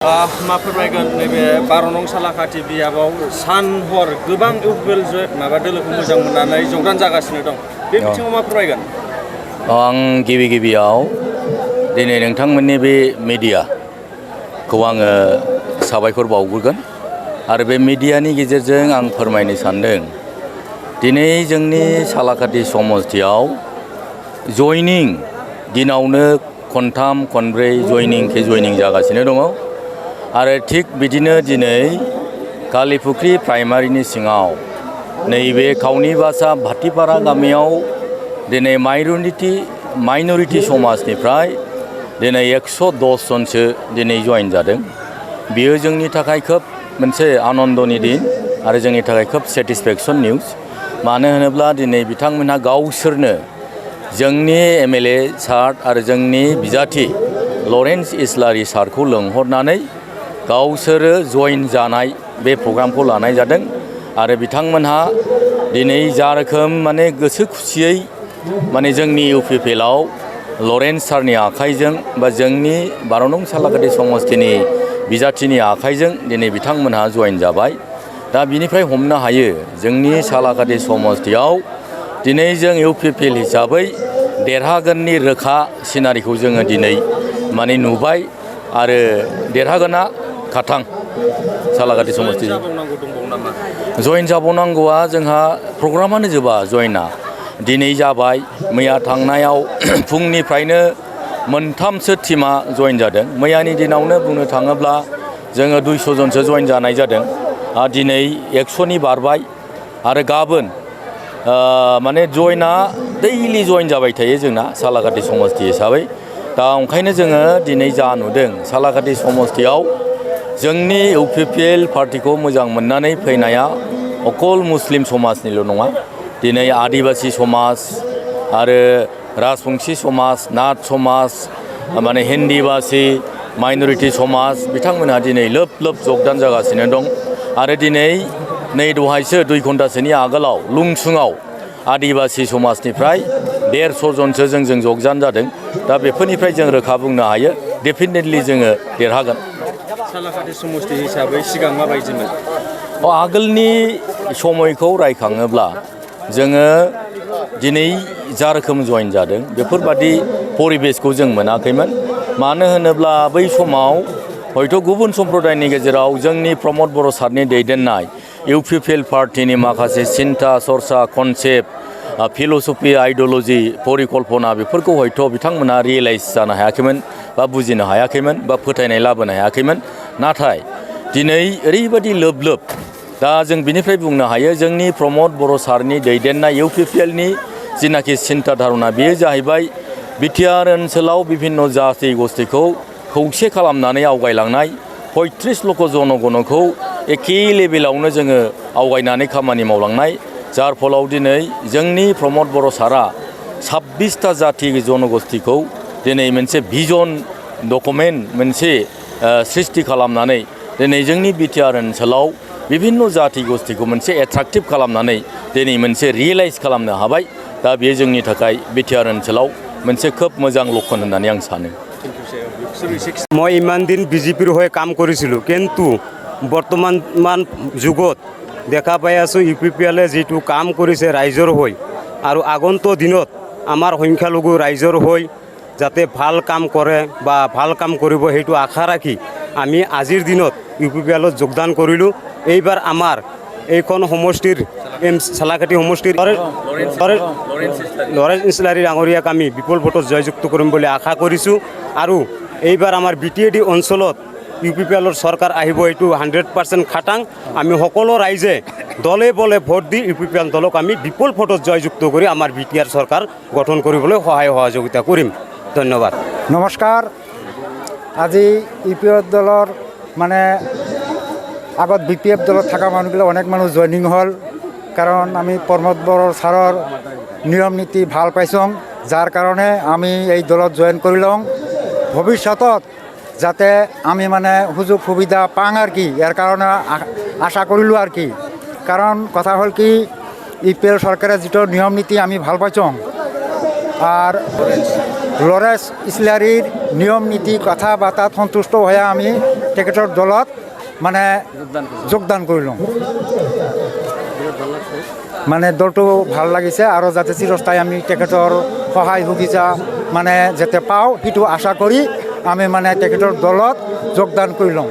मा फोरमायगोन नैबे 12 नं सालाकाथि बियाबाव सान हर गोबां इउपिएल माबा दोलोखौ मोजां मोननानै जगदान जागासिनो दं बे बिथिङाव मा फोरमायगोन? आं गिबियाव दिनै नोंथांमोननि बे मिडियाखौ आङो साबायखर बावग्रोगोन आरो बे मिडियानि गेजेरजों आं फोरमायनो सानदों दिनै जोंनि सालाकाथि समस्थियाव जयनिं दिनावनो खनथाम खनब्रै जयनिं जागासिनो दङ आरो थिग बिदिनो दिनै कालिफुख्रि प्राइमारिनि सिङाव नैबे खावनिबासा भाटिपारा गामियाव दिनै माइनरिटी समाजनिफ्राय दिनै 110 जनसो दिनै जइन जादों। बियो जोंनि थाखाय खोब मोनसे आनन्दनि दिन आरो जोंनि थाखाय खोब सेटिसफेक्सन निउज। मानो होनोब्ला दिनै बिथांमोनहा गावसोरनो जोंनि एमएलए सार आरो जोंनि बिजाथि लरेन्स इस्लारि सारखौ लिंहरनानै गावसोरो जइन जानाय बे प्रग्रामखौ लानाय जादों आरो बिथांमोनहा दिनै जा रोखोम माने गोसो खुसियै माने जोंनि इउपिपिएलआव लरेन्स सारनि आखाइजों बा जोंनि 12 नं सालाकाथि समस्थिनि बिजाथिनि आखाइजों दिनै बिथांमोनहा जइन जाबाय। दा बिनिफ्राय हमनो हायो जोंनि सालाकाथि समस्थियाव दिनै जों इउपिपिएल हिसाबै देरहागोननि रोखा सिनारिखौ जोङो दिनै माने नुबाय आरो देरहागोना खाथां सालाकाथि समस्ति। जइन जाबावनांगौआ जोंहा प्रग्रामानो जोबा जइना दिनै जाबाय। मैया थांनायाव फुंनिफ्रायनो मोनथामसो टीमा जइन जादों। मैयानि दिनावनो बुंनो थाङोब्ला जोङो 200 जनसो जइन जानाय जादों। दिनै 100नि बारबाय आरो गाबोन माने जइना दैलि जइन जाबाय थायो जोंना सालाकाथि समस्ति हिसाबै। दा ओंखायनो जोङो दिनै जा नुदों सालाकाथि समस्तियाव जोंनि इउपिपिएल पार्टिखौ मोजां मोननानै फैनाया अकल मुस्लिम समाजनिल' नङा, दिनै आदिबासि समाज आरो राजबंशी समाज, नाथ समाज, माने हिन्दीबासि माइनरिटी समाज बिथांमोनहा दिनै लोब जगदान जागासिनो दं। आरो दिनै नै दहायसो 2 घन्टासोनि आगोलाव लुंसुङाव आदिबासि समाजनिफ्राय 150 जनसो जोंजों जगदान जादों। दा बेफोरनिफ्राय जों रोखा बुंनो हायो डेफिनेटलि जोङो देरहागोन। सालाकाथि समस्ति हिसाबै सिगां माबायदिमोन? आगोलनि समयखौ रायखाङोब्ला जोङो दिनै जा रोखोम जइन जादों बेफोरबादि परिबेसखौ जों मोनाखैमोन। मानो होनोब्ला बै समाव हयथ' गुबुन सम्प्रदायनि गेजेराव जोंनि प्रमद बर' सारनि दैदेननाय इउपिपिएल पार्टिनि माखासे सिन्था सरसा कनसेप्ट फिल'सफि आइडिय'लजि परिकल्पना बेफोरखौ हयथ' बिथांमोना रियेलाइज जानो हायाखैमोन बा बुजिनो हायाखैमोन बा फोथायनाय लाबोनो हायाखैमोन। नाथाय दिनै ओरैबायदि लोब दा जों बिनिफ्राय बुंनो हायो जोंनि प्रमद बर' सारनि दैदेननाय इउपिपिएलनि जिनाखि सिन्था धारना बेयो जाहैबाय बिटिआर ओनसोलाव बिभिन्न जाति गस्थिखौ खौसे खालामनानै आवगायलांनाय 35 लक जनगणखौ एखे लेभेलावनो जोङो आवगायनानै खामानि मावलांनाय, जार फलाव दिनै जोंनि प्रमद बर' सारा 26टा जाति जनगोष्ठीखौ दिनै मोनसे भिजन डकुमेन्ट मोनसे सृष्टि खालामनानै दिनै जोंनि बिटिआर ओनसोलाव बिभिन्न जाति गस्थिखौ मोनसे एट्राक्टिभ खालामनानै दिनै मोनसे रियेलाइज खालामनो हाबाय। दा बेयो जोंनि थाखाय बिटिआर ओनसोलाव मोनसे खोब मोजां लक्षण होननानै आं सानो। মই ইমান দিন বিজেপিৰ হৈ কাম কৰিছিলোঁ, কিন্তু বৰ্তমান যুগত দেখা পাই আছোঁ ইউপিপিএলে যিটো কাম কৰিছে ৰাইজৰ হৈ আৰু আগন্তুক দিনত আমাৰ সংখ্যালঘু ৰাইজৰ হৈ যাতে ভাল কাম কৰে বা ভাল কাম কৰিব সেইটো আশা ৰাখি আমি আজিৰ দিনত ইউপিপিএলত যোগদান কৰিলোঁ। এইবাৰ আমাৰ এইখন সমষ্টিৰ সালাকাঠি সমষ্টিৰ লৰেন্স ইছলাৰী ডাঙৰীয়াক আমি বিপুল ভোটত জয়যুক্ত কৰিম বুলি আশা কৰিছোঁ। আৰু এইবাৰ আমাৰ বিটিএডি অঞ্চলত ইউপিপিএলৰ চৰকাৰ আহিব, এইটো 100% খাটাং। আমি সকলো ৰাইজে দলে বলে ভোট দি ইউপিপিএল দলক আমি বিপুল ভোটত জয়যুক্ত কৰি আমাৰ বিটিআৰ চৰকাৰ গঠন কৰিবলৈ সহায় সহযোগিতা কৰিম। ধন্যবাদ। নমস্কাৰ। আজি ইউপিএফ দলৰ মানে আগত বিপিএফ দলত থকা মানুহবিলাক অনেক মানুহ জইনিং হ'ল, কাৰণ আমি প্ৰমোদ বড়ো ছাৰৰ নিয়ম নীতি ভাল পাইছোঁ, যাৰ কাৰণে আমি এই দলত জইন কৰি লওঁ। ভৱিষ্যতত যাতে আমি মানে সুযোগ সুবিধা পাওঁ আর কি, ইয়াৰ কাৰণে আশা কৰিলোঁ আর কি। কাৰণ কথা হ'ল কি ইউপিএল চৰকাৰে যিটো নিয়ম নীতি আমি ভাল পাইছোঁ আর লরেন্স ইসলারির নিয়ম নীতি কথা বার্তা সন্তুষ্ট হয়ে আমি তেখেতৰ দলত মানে যোগদান কৰিলোঁ। মানে দলটো ভাল লাগিছে আৰু যাতে চিৰস্থায়ী আমি তেখেতৰ সহায় সুবিধা মানে যাতে পাওঁ সেইটো আশা কৰি আমি মানে তেখেতৰ দলত যোগদান কৰি লওঁ।